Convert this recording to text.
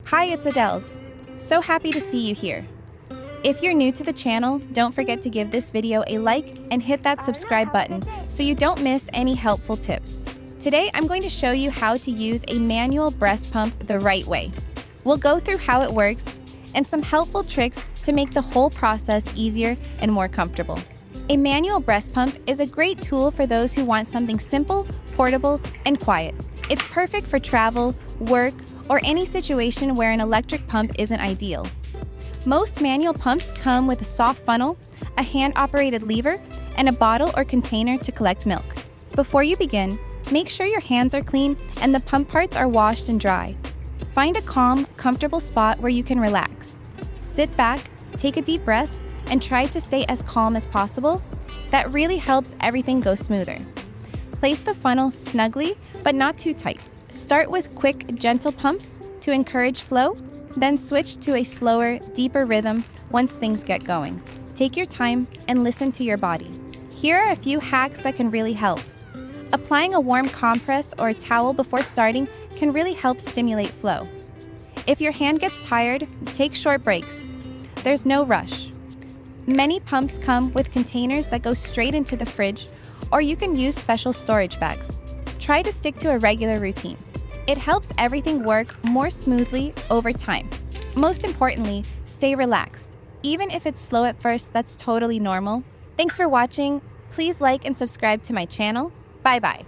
Hi, it's Adells. So happy to see you here. If you're new to the channel, don't forget to give this video a like and hit that subscribe button so you don't miss any helpful tips. Today, I'm going to show you how to use a manual breast pump the right way. We'll go through how it works and some helpful tricks to make the whole process easier and more comfortable. A manual breast pump is a great tool for those who want something simple, portable, and quiet. It's perfect for travel, work, or any situation where an electric pump isn't ideal. Most manual pumps come with a soft funnel, a hand-operated lever, and a bottle or container to collect milk. Before you begin, make sure your hands are clean and the pump parts are washed and dry. Find a calm, comfortable spot where you can relax. Sit back, take a deep breath, and try to stay as calm as possible. That really helps everything go smoother. Place the funnel snugly, but not too tight. Start with quick, gentle pumps to encourage flow, then switch to a slower, deeper rhythm once things get going. Take your time and listen to your body. Here are a few hacks that can really help. Applying a warm compress or a towel before starting can really help stimulate flow. If your hand gets tired, take short breaks. There's no rush. Many pumps come with containers that go straight into the fridge, or you can use special storage bags. Try to stick to a regular routine. It helps everything work more smoothly over time. Most importantly, stay relaxed. Even if it's slow at first, that's totally normal. Thanks for watching. Please like and subscribe to my channel. Bye-bye.